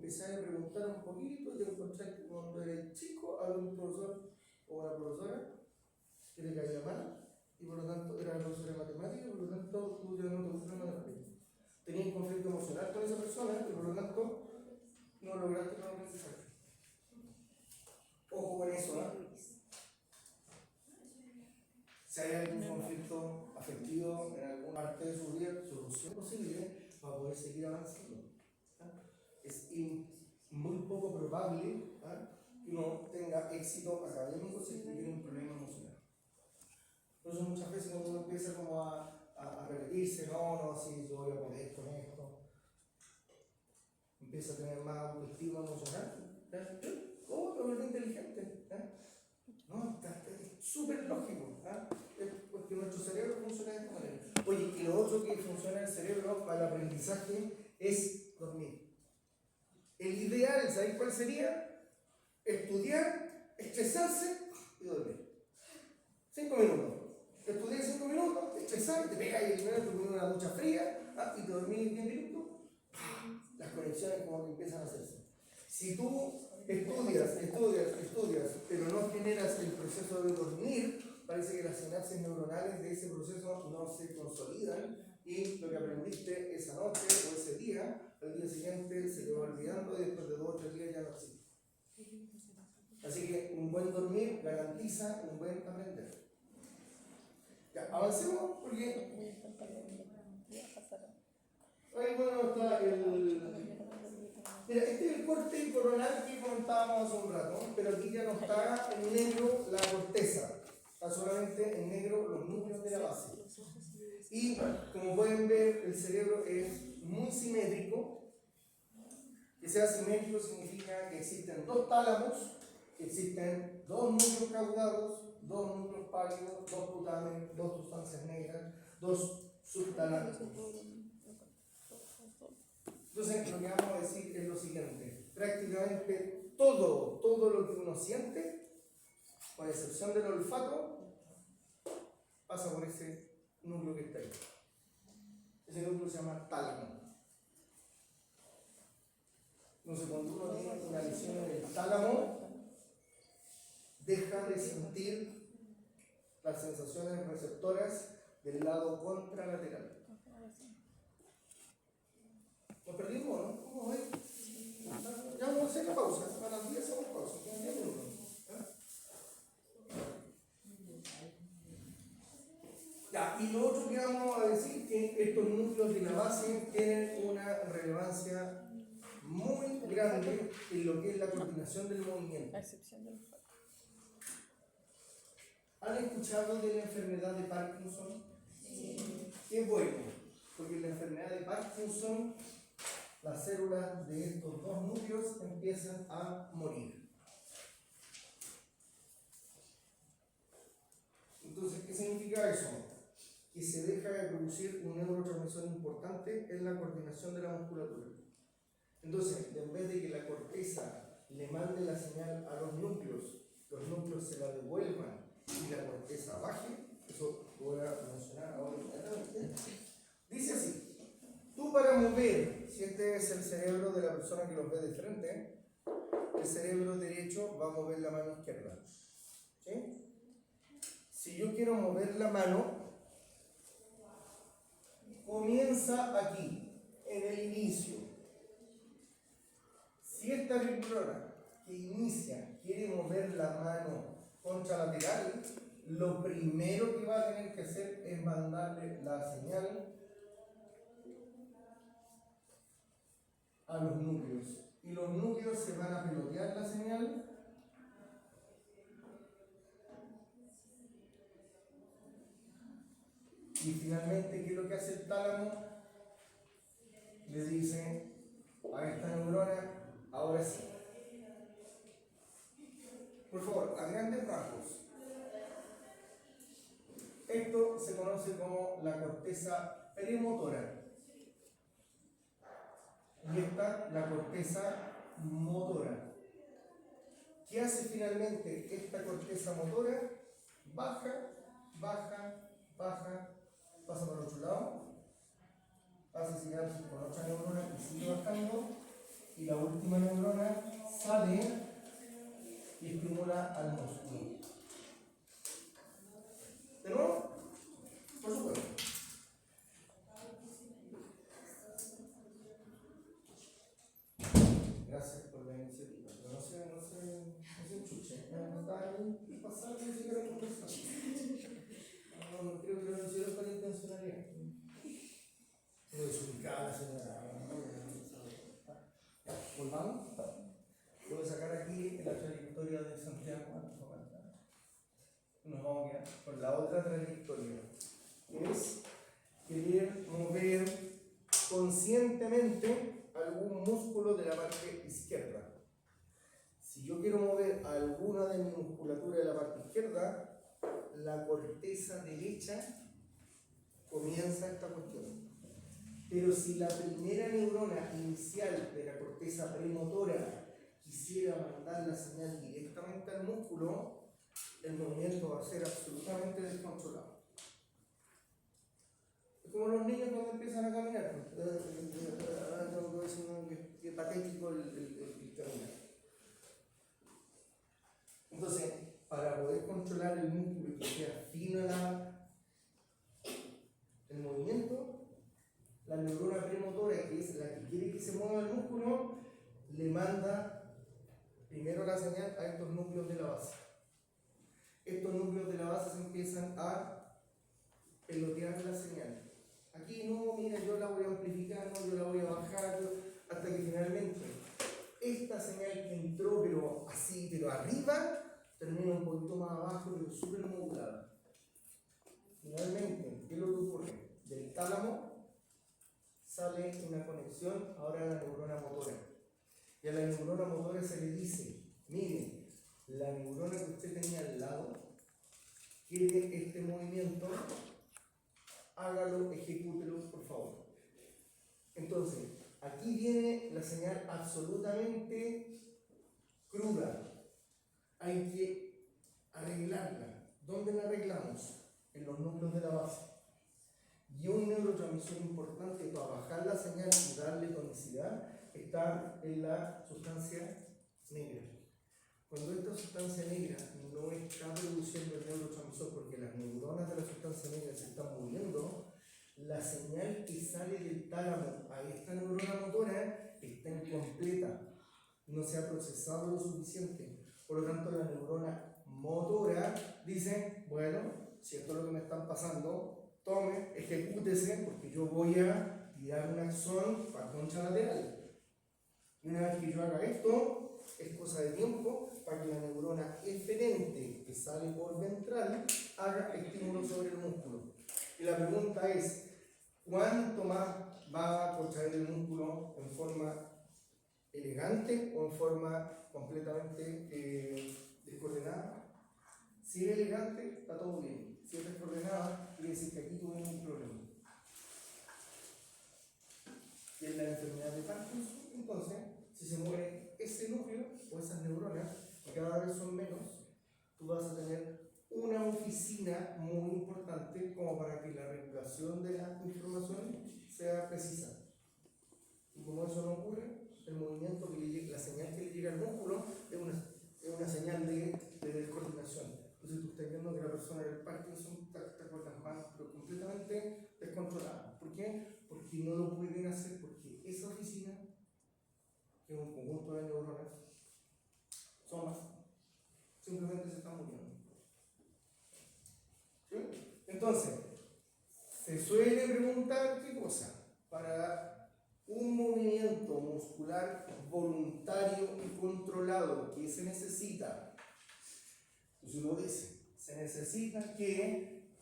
empezás a preguntar un poquito y te encontrás que cuando eres chico había un profesor o una profesora que te caía mal y por lo tanto era una profesora de matemáticas y por lo tanto tú ya no te gustan las matemáticas. Tenías un conflicto emocional con esa persona y por lo tanto no lograste un aprendizaje. Ojo con eso, ¿no? Si hay algún conflicto afectivo en alguna parte de su vida, solución posible para poder seguir avanzando. Es muy poco probable que uno tenga éxito académico si tiene un problema emocional. Por eso muchas veces cuando uno empieza como a repetirse, no, si yo voy a poder con esto, empieza a tener más autoestima emocional. ¿Cómo te vuelves inteligente? No, es súper lógico. Porque nuestro cerebro funciona de esta manera. Oye, y lo otro que funciona en el cerebro para el aprendizaje es dormir. El ideal, ¿sabéis cuál sería? Estudiar, estresarse y dormir. 5 minutos. Estudiar 5 minutos, estresar, te pegas y te pones una ducha fría y te dormís 10 minutos. Las conexiones como que empiezan a hacerse. Si tú estudias, pero no generas el proceso de dormir, parece que las sinapsis neuronales de ese proceso no se consolidan y lo que aprendiste esa noche o ese día, al día siguiente se te va olvidando y después de 2 o 3 días ya no existe. Así que un buen dormir garantiza un buen aprender. Ya, avancemos porque ahí bueno está Mira, este es el corte coronal que comentábamos hace un rato, pero aquí ya no está en negro la corteza, está solamente en negro los núcleos de la base. Y como pueden ver, el cerebro es muy simétrico. Que sea simétrico significa que existen 2 tálamos, que existen 2 núcleos caudados, 2 núcleos pálidos, 2 putamen, 2 sustancias negras, 2 subtalámicos. Entonces, lo que vamos a decir es lo siguiente: prácticamente todo lo que uno siente, con excepción del olfato, pasa por ese núcleo que está ahí. Ese núcleo se llama tálamo. Entonces, cuando uno tiene una lesión en el tálamo, deja de sentir las sensaciones receptoras del lado contralateral. ¿Nos perdimos, no? ¿Cómo ves? Ya vamos a hacer la pausa. A las 10 hacemos pausa. Quedan 10 minutos. Ya, y lo otro que vamos a decir es que estos núcleos de la base tienen una relevancia muy grande en lo que es la coordinación del movimiento. ¿Han escuchado de la enfermedad de Parkinson? Sí. Qué bueno, porque en la enfermedad de Parkinson las células de estos 2 núcleos empiezan a morir. Entonces, ¿qué significa eso? Que se deja de producir un neurotransmisor importante en la coordinación de la musculatura. Entonces, en vez de que la corteza le mande la señal a los núcleos se la devuelvan y la corteza baje, eso lo voy a mencionar ahora inmediatamente. Dice así: tú para mover, si este es el cerebro de la persona que los ve de frente, el cerebro derecho va a mover la mano izquierda. ¿Sí? Si yo quiero mover la mano, comienza aquí, en el inicio. Si esta neurona que inicia quiere mover la mano contralateral, lo primero que va a tener que hacer es mandarle la señal a los núcleos. Y los núcleos se van a pelotear la señal y finalmente, ¿qué es lo que hace el tálamo? Le dice a esta neurona: ahora sí. Por favor, a grandes rasgos, esto se conoce como la corteza premotora y esta la corteza motora. ¿Qué hace finalmente esta corteza motora? Baja, pasa por otro lado, hace sinapsis con otra neurona y sigue bajando y y la última neurona sale y estimula al músculo. ¿De nuevo? Por supuesto. Gracias por la iniciativa. Pero no se enchuche. Está ahí pasando y se quiere conversar. No creo que lo hicieron con intencionalidad. No desubicada la señora. Volvamos. Puedo sacar aquí la trayectoria de Santiago. Nos vamos a quedar con la otra trayectoria. Es querer mover conscientemente algún músculo de la parte izquierda. Si yo quiero mover alguna de mi musculatura de la parte izquierda, la corteza derecha comienza esta cuestión. Pero si la primera neurona inicial de la corteza premotora quisiera mandar la señal directamente al músculo, el movimiento va a ser absolutamente descontrolado. Es como los niños cuando empiezan a caminar. Es patético el caminar. Entonces, para poder controlar el músculo y que sea fino el movimiento, la neurona premotora, que es la que quiere que se mueva el músculo, le manda primero la señal a estos núcleos de la base. Estos núcleos de la base se empiezan a pelotear la señal. Aquí no, mira, yo la voy a amplificar, no, yo la voy a bajar, hasta que finalmente esta señal que entró, pero así, pero arriba, termina un poquito más abajo, pero súper modulada. Finalmente, ¿qué es lo que ocurre? Del tálamo sale una conexión ahora a la neurona motora. Y a la neurona motora se le dice, mire, la neurona que usted tenía al lado quiere este movimiento, hágalo, ejecútelo, por favor. Entonces, aquí viene la señal absolutamente cruda. Hay que arreglarla. ¿Dónde la arreglamos? En los núcleos de la base. Y un neurotransmisor importante para bajar la señal y darle tonicidad está en la sustancia negra. Cuando esta sustancia negra no está produciendo el neurotransmisor porque las neuronas de la sustancia negra se están moviendo, la señal que sale del tálamo a esta neurona motora está incompleta, no se ha procesado lo suficiente. Por lo tanto, la neurona motora dice, bueno, si esto es lo que me están pasando, tome, ejecútese, porque yo voy a tirar un axón para concha lateral. Y una vez que yo haga esto, es cosa de tiempo para que la neurona eferente que sale por ventral haga estímulo sobre el músculo. Y la pregunta es, ¿cuánto más va a contraer el músculo en forma elegante o en forma completamente descoordenada? Si es elegante, está todo bien. Si es descoordenada, quiere decir que aquí tuvimos un problema. Y en la enfermedad de Parkinson, entonces, si se muere ese núcleo o esas neuronas, que cada vez son menos, tú vas a tener una oficina muy importante como para que la regulación de la información sea precisa. Y como eso no ocurre, el movimiento que le llega, la señal que le llega al músculo es una señal de descoordinación. Entonces tú estás viendo que la persona del Parkinson está con las manos pero completamente descontrolada. ¿Por qué? Porque no lo pueden hacer, porque esa oficina, que es un conjunto de neuronas, somas, simplemente se están muriendo. ¿Sí? Entonces, se suele preguntar qué cosa. Para un movimiento muscular voluntario y controlado, ¿qué se necesita? Entonces uno dice, se necesita que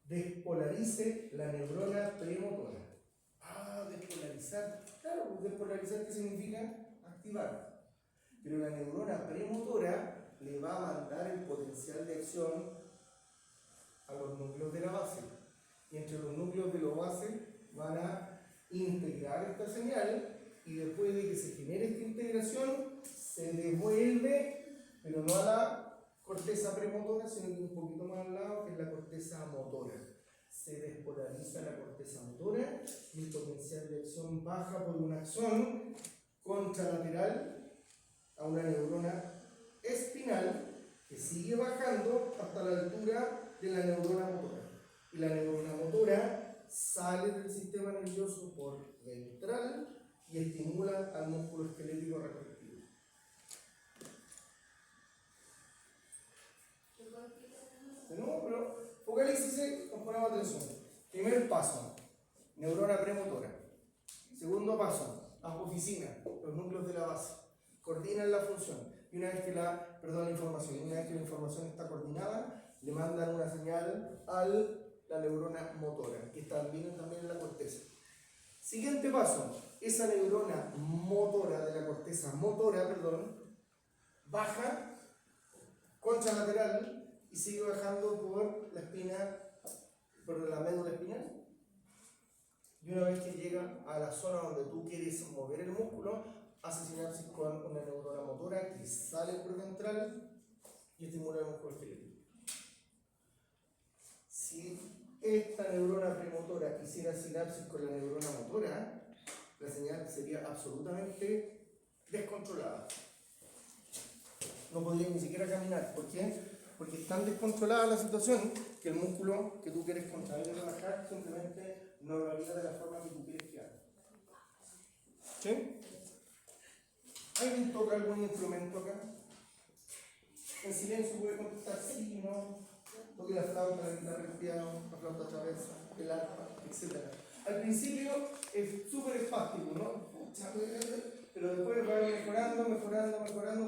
despolarice la neurona premotora. Ah, despolarizar. Claro, despolarizar, ¿qué significa? Activar. Pero la neurona premotora le va a mandar el potencial de acción a los núcleos de la base. Y entre los núcleos de la base van a integrar esta señal y después de que se genere esta integración, se devuelve, pero no a la corteza premotora, sino que un poquito más al lado, que es la corteza motora. Se despolariza la corteza motora y el potencial de acción baja por un axón con concha lateral a una neurona espinal que sigue bajando hasta la altura de la neurona motora. Y la neurona motora sale del sistema nervioso por ventral y estimula al músculo esquelético respectivo. De nuevo, pero focalícese, nos ponemos atención. Primer paso, neurona premotora. Segundo paso, apoficina, los núcleos de la base. Coordinan la función. Y una vez que la información está coordinada, le mandan una señal a la neurona motora, que viene también en la corteza. Siguiente paso, esa neurona motora de la corteza baja, concha lateral, y sigue bajando por la espina, por la médula espinal. Y una vez que llega a la zona donde tú quieres mover el músculo, hace sinapsis con una neurona motora que sale por ventral y estimula el músculo esquelético. Si esta neurona premotora hiciera sinapsis con la neurona motora, la señal sería absolutamente descontrolada. No podría ni siquiera caminar. ¿Por qué? Porque es tan descontrolada la situación que el músculo que tú quieres contraer y relajar simplemente no lo haría de la forma que tú quieres que haga. ¿Sí? ¿Alguien toca algún instrumento acá? En silencio puede contestar sí, no. Toque la flauta, la guitarra, el piano, la flauta traversa, el arpa, etc. Al principio es súper espástico, ¿no? Pero después va mejorando.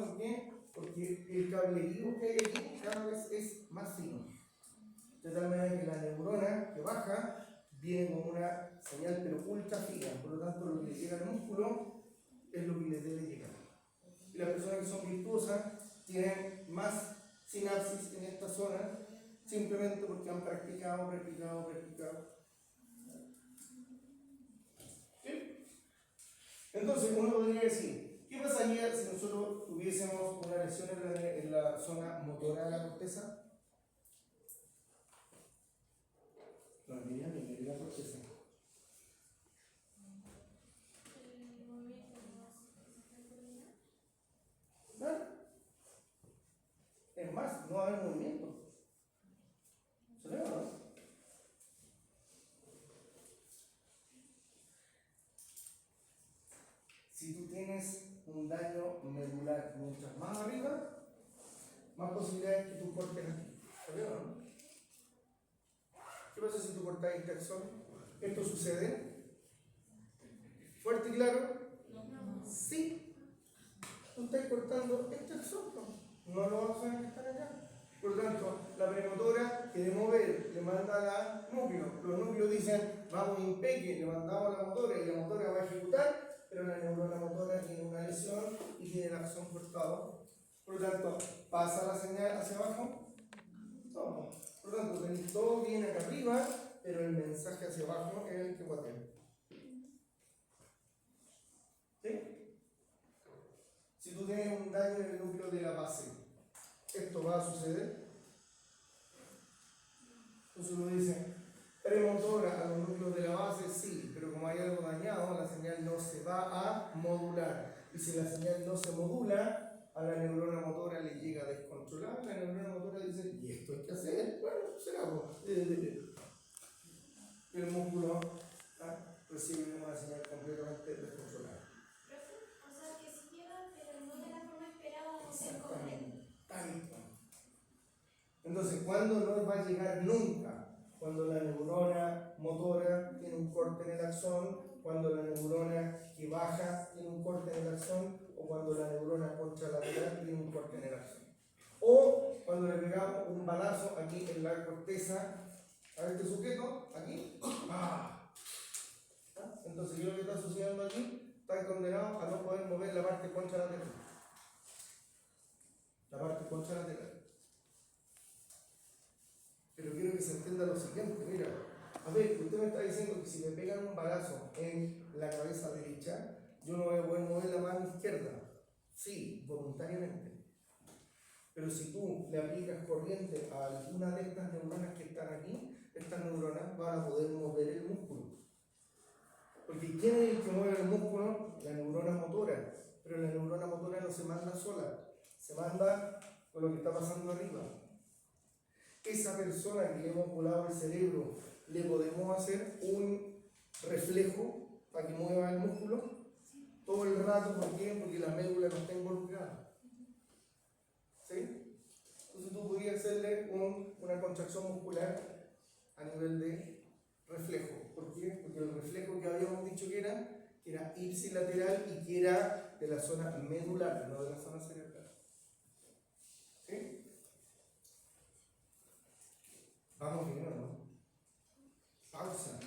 ¿Por qué? Porque el cablerío que hay aquí cada vez es más fino. De tal manera que la neurona que baja viene con una señal pero ultra fina. Por lo tanto, lo que le llega al músculo es lo que le debe llegar. Y las personas que son virtuosas tienen más sinapsis en esta zona simplemente porque han practicado. ¿Sí? Entonces uno podría decir, ¿qué pasaría si nosotros tuviésemos una lesión en la zona motora de la corteza? No, ni la corteza. ¿Vale? Es más, no va a haber movimiento. ¿Se ve o no? Si tú tienes un daño medular mientras más arriba, más posibilidades que tú cortes aquí. ¿Se ve o no? ¿Qué pasa si tú cortas este axón? ¿Esto sucede? ¿Fuerte y claro? No. Sí. Tú estás cortando este axón. No lo vas a tener que estar acá. Por lo tanto, la premotora quiere mover, le manda al núcleo. Los núcleos dicen, vamos impeque, le mandamos a la motora y la motora va a ejecutar, pero la neurona motora tiene una lesión y tiene el axón cortado. Por lo tanto, ¿pasa la señal hacia abajo? No. Por lo tanto, todo viene acá arriba, pero el mensaje hacia abajo es el que guatea. ¿Sí? Si tú tienes un daño en el núcleo de la base, ¿esto va a suceder? Entonces uno dice, premotora a los núcleos de la base, sí, pero como hay algo dañado, la señal no se va a modular. Y si la señal no se modula, a la neurona motora le llega a descontrolar, la neurona motora dice, ¿y esto hay que hacer? Bueno, será. El músculo recibe una señal completamente descontrolada. O sea, que sí queda, pero no de la forma esperada o se corre. Entonces, ¿cuándo no va a llegar nunca? Cuando la neurona motora tiene un corte en el axón, cuando la neurona que baja tiene un corte en el axón, o cuando la neurona contralateral tiene un corte en el axón. O cuando le pegamos un balazo aquí en la corteza a este sujeto, aquí, ¡ah! Entonces, ¿qué es lo que está sucediendo aquí? Están condenados a no poder mover la parte contralateral. La parte contralateral. Pero quiero que se entienda lo siguiente, mira, a ver, usted me está diciendo que si me pegan un balazo en la cabeza derecha, yo no voy a poder mover la mano izquierda. Sí, voluntariamente. Pero si tú le aplicas corriente a alguna de estas neuronas que están aquí, estas neuronas van a poder mover el músculo. Porque ¿quién es el que mueve el músculo? La neurona motora. se manda sola, se manda con lo que está pasando arriba. Esa persona que le hemos volado el cerebro, ¿le podemos hacer un reflejo para que mueva el músculo? Todo el rato, ¿por qué? Porque la médula no está involucrada. ¿Sí? Entonces tú podías hacerle una contracción muscular a nivel de reflejo. ¿Por qué? Porque el reflejo que habíamos dicho que era ipsilateral y que era de la zona medular, no de la zona cerebral. ¿Sí? Vamos bien, ¿o no? Pausa.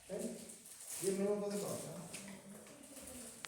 ¿Eh? 10 minutos de pausa.